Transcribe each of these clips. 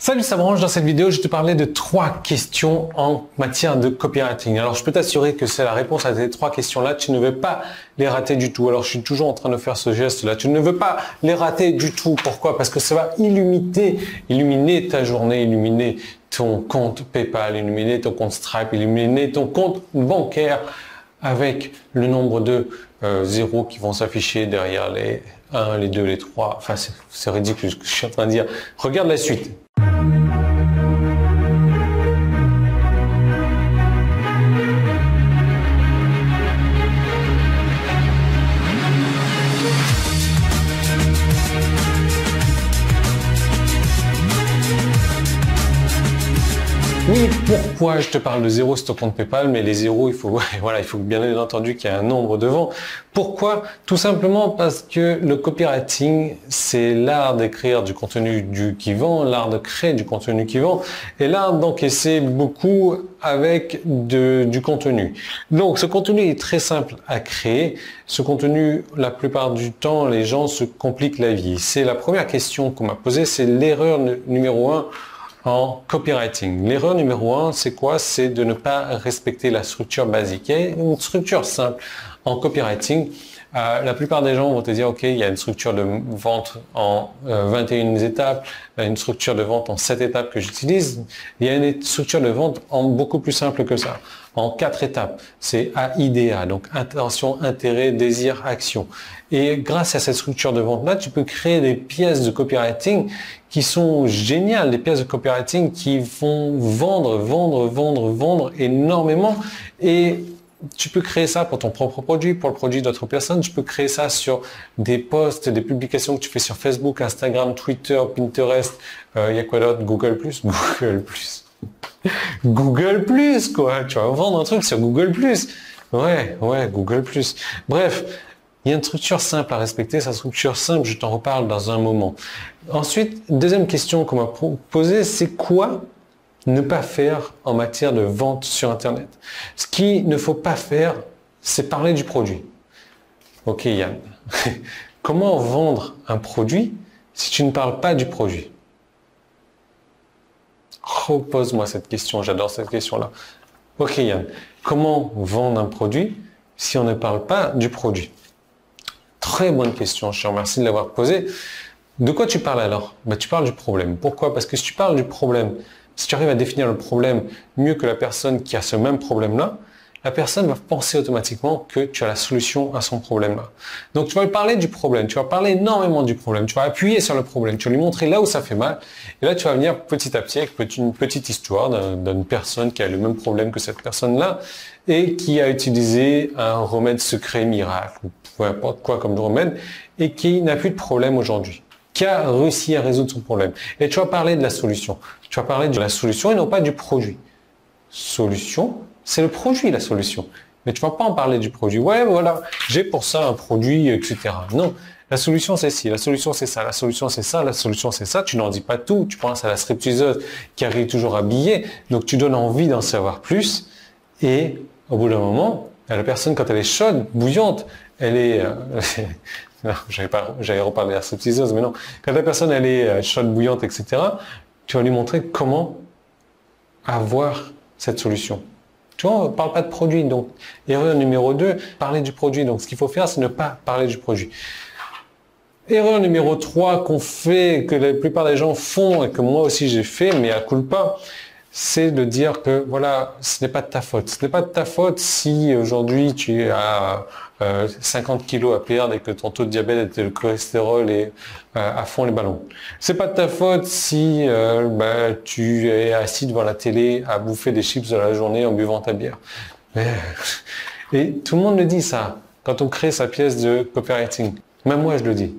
Salut, ça branche. Dans cette vidéo, je te parlais de 3 questions en matière de copywriting. Alors, je peux t'assurer que c'est la réponse à ces 3 questions-là. Tu ne veux pas les rater du tout. Alors, je suis toujours en train de faire ce geste-là. Tu ne veux pas les rater du tout. Pourquoi? Parce que ça va illuminer ta journée, illuminer ton compte PayPal, illuminer ton compte Stripe, illuminer ton compte bancaire avec le nombre de zéros qui vont s'afficher derrière les 1, les 2, les 3. Enfin, c'est ridicule ce que je suis en train de dire. Regarde la suite. Oui, pourquoi je te parle de zéro sur ton compte PayPal, mais les zéros, il faut bien entendu qu'il y ait un nombre devant. Pourquoi? Tout simplement parce que le copywriting, c'est l'art d'écrire du contenu qui vend, l'art de créer du contenu qui vend, et l'art d'encaisser beaucoup avec du contenu. Donc, ce contenu est très simple à créer. Ce contenu, la plupart du temps, les gens se compliquent la vie. C'est la première question qu'on m'a posée, c'est l'erreur numéro 1 en copywriting. L'erreur numéro 1, c'est quoi? C'est de ne pas respecter la structure basique. Il y a une structure simple en copywriting. La plupart des gens vont te dire, OK, il y a une structure de vente en 21 étapes, une structure de vente en 7 étapes que j'utilise. Il y a une structure de vente en beaucoup plus simple que ça, en 4 étapes. C'est AIDA, donc intention, intérêt, désir, action. Et grâce à cette structure de vente-là, tu peux créer des pièces de copywriting qui sont géniales, des pièces de copywriting qui vont vendre énormément. Et tu peux créer ça pour ton propre produit, pour le produit d'autres personnes. Tu peux créer ça sur des posts, des publications que tu fais sur Facebook, Instagram, Twitter, Pinterest. Il y a quoi d'autre? Google+. Google+, quoi. Tu vas vendre un truc sur Google+. Ouais, Google+. Bref, il y a une structure simple à respecter. Sa structure simple, je t'en reparle dans un moment. Ensuite, deuxième question qu'on m'a posée, c'est quoi ne pas faire en matière de vente sur Internet? Ce qu'il ne faut pas faire, c'est parler du produit. Ok Yann, comment vendre un produit si tu ne parles pas du produit? Repose-moi cette question, j'adore cette question-là. Ok Yann, comment vendre un produit si on ne parle pas du produit? Très bonne question, je te remercie de l'avoir posée. De quoi tu parles alors? Tu parles du problème. Pourquoi? Parce que si tu parles du problème, si tu arrives à définir le problème mieux que la personne qui a ce même problème-là, la personne va penser automatiquement que tu as la solution à son problème-là. Donc, tu vas lui parler du problème, tu vas parler énormément du problème, tu vas appuyer sur le problème, tu vas lui montrer là où ça fait mal. Et là, tu vas venir petit à petit avec une petite histoire d'une personne qui a le même problème que cette personne-là et qui a utilisé un remède secret miracle, ou peu importe quoi comme remède, et qui n'a plus de problème aujourd'hui, qui a réussi à résoudre son problème. Et tu vas parler de la solution. Tu vas parler de la solution et non pas du produit. Solution, c'est le produit, la solution. Mais tu vas pas en parler du produit. Ouais, voilà, j'ai pour ça un produit, etc. Non, la solution c'est ci, la solution c'est ça, la solution c'est ça, la solution c'est ça. Tu n'en dis pas tout. Tu penses à la stripteaseuse qui arrive toujours habillée. Donc tu donnes envie d'en savoir plus. Et au bout d'un moment, la personne, quand elle est chaude, bouillante, elle est... non, j'allais reparler de la stripteaseuse, mais non. Quand la personne, elle est chaude, bouillante, etc., tu vas lui montrer comment avoir cette solution. Tu vois, on ne parle pas de produit. Donc, erreur numéro 2, parler du produit. Donc, ce qu'il faut faire, c'est ne pas parler du produit. Erreur numéro 3 qu'on fait, que la plupart des gens font et que moi aussi j'ai fait, mais à culpa, c'est de dire que voilà, ce n'est pas de ta faute. Ce n'est pas de ta faute si aujourd'hui tu as 50 kilos à perdre et que ton taux de diabète et le cholestérol est à fond les ballons. C'est pas de ta faute si tu es assis devant la télé à bouffer des chips de la journée en buvant ta bière. Et tout le monde le dit ça quand on crée sa pièce de copywriting. Même moi je le dis.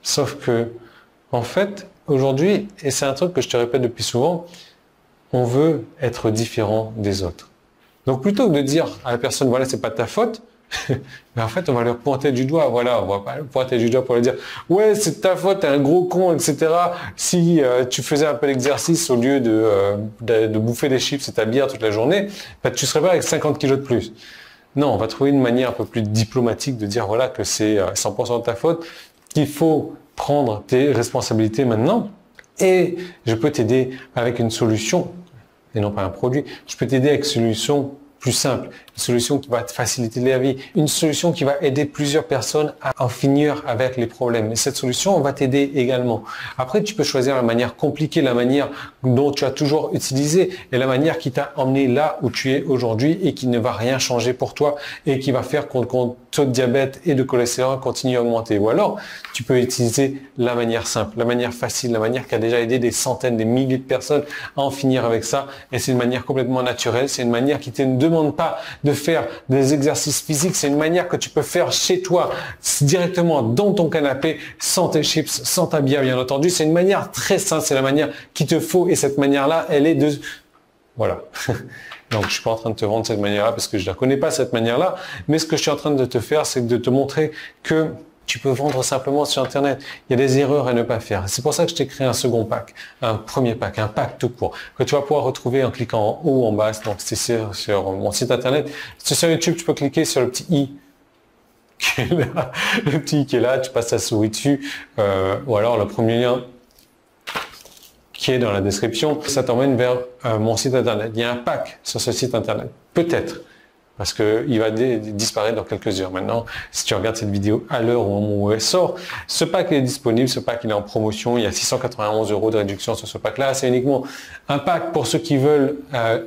Sauf que en fait aujourd'hui, et c'est un truc que je te répète depuis souvent, on veut être différent des autres. Donc plutôt que de dire à la personne voilà c'est pas de ta faute, mais en fait on va leur pointer du doigt, voilà, on va pas leur pointer du doigt pour leur dire ouais c'est de ta faute, t'es un gros con, etc. Si tu faisais un peu d'exercice au lieu de bouffer des chips et ta bière toute la journée, tu serais pas avec 50 kilos de plus. Non, on va trouver une manière un peu plus diplomatique de dire voilà que c'est 100% de ta faute, qu'il faut prendre tes responsabilités maintenant et je peux t'aider avec une solution et non pas un produit. Je peux t'aider avec une solution plus simple, une solution qui va te faciliter la vie, une solution qui va aider plusieurs personnes à en finir avec les problèmes. Et cette solution, on va t'aider également. Après, tu peux choisir la manière compliquée, la manière dont tu as toujours utilisé et la manière qui t'a emmené là où tu es aujourd'hui et qui ne va rien changer pour toi et qui va faire que ton taux de diabète et de cholestérol continue à augmenter. Ou alors, tu peux utiliser la manière simple, la manière facile, la manière qui a déjà aidé des centaines, des milliers de personnes à en finir avec ça. Et c'est une manière complètement naturelle. C'est une manière qui te demande pas de faire des exercices physiques, c'est une manière que tu peux faire chez toi, directement dans ton canapé, sans tes chips, sans ta bière bien entendu. C'est une manière très simple, c'est la manière qu'il te faut et cette manière-là, elle est de... Voilà. Donc, je suis pas en train de te vendre cette manière-là parce que je la connais pas cette manière-là, mais ce que je suis en train de te faire, c'est de te montrer que tu peux vendre simplement sur Internet. Il y a des erreurs à ne pas faire. C'est pour ça que je t'ai créé un second pack, un premier pack, un pack tout court, que tu vas pouvoir retrouver en cliquant en haut ou en bas. Donc, c'est sur mon site Internet. Si tu es sur YouTube, tu peux cliquer sur le petit i qui est là. Le petit i qui est là, tu passes ta souris dessus. Ou alors, le premier lien qui est dans la description, ça t'emmène vers mon site Internet. Il y a un pack sur ce site Internet. Peut-être. Parce qu'il va disparaître dans quelques heures. Maintenant, si tu regardes cette vidéo à l'heure au moment où elle sort, ce pack est disponible, ce pack il est en promotion, il y a 691 € de réduction sur ce pack-là. C'est uniquement un pack pour ceux qui veulent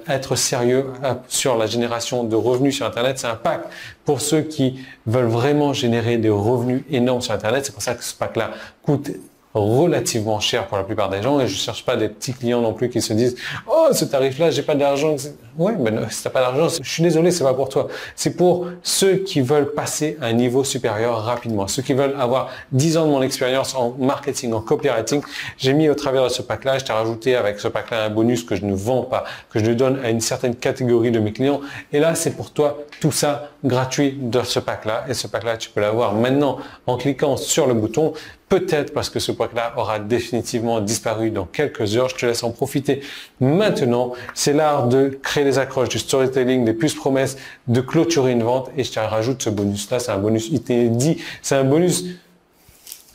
être sérieux sur la génération de revenus sur Internet. C'est un pack pour ceux qui veulent vraiment générer des revenus énormes sur Internet. C'est pour ça que ce pack-là coûte relativement cher pour la plupart des gens et je cherche pas des petits clients non plus qui se disent oh ce tarif là j'ai pas d'argent. Ouais ben si t'as pas d'argent je suis désolé, c'est pas pour toi, c'est pour ceux qui veulent passer à un niveau supérieur rapidement, ceux qui veulent avoir 10 ans de mon expérience en marketing, en copywriting. J'ai mis au travers de ce pack là, je t'ai rajouté avec ce pack là un bonus que je ne vends pas, que je donne à une certaine catégorie de mes clients et là c'est pour toi tout ça gratuit dans ce pack là et ce pack là tu peux l'avoir maintenant en cliquant sur le bouton. Peut-être parce que ce pack-là aura définitivement disparu dans quelques heures. Je te laisse en profiter maintenant. C'est l'art de créer des accroches, du storytelling, des puces promesses, de clôturer une vente. Et je te rajoute ce bonus-là. C'est un bonus, il t'est dit, c'est un bonus.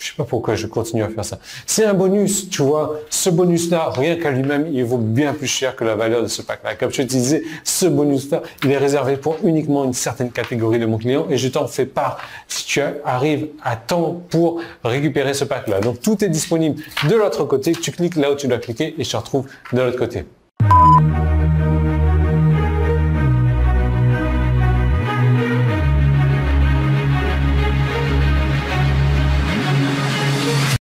Je sais pas pourquoi je continue à faire ça. C'est un bonus, tu vois. Ce bonus-là, rien qu'à lui-même, il vaut bien plus cher que la valeur de ce pack-là. Comme je te disais, ce bonus-là, il est réservé pour uniquement une certaine catégorie de mon client et je t'en fais part si tu arrives à temps pour récupérer ce pack-là. Donc, tout est disponible de l'autre côté. Tu cliques là où tu dois cliquer et je te retrouve de l'autre côté.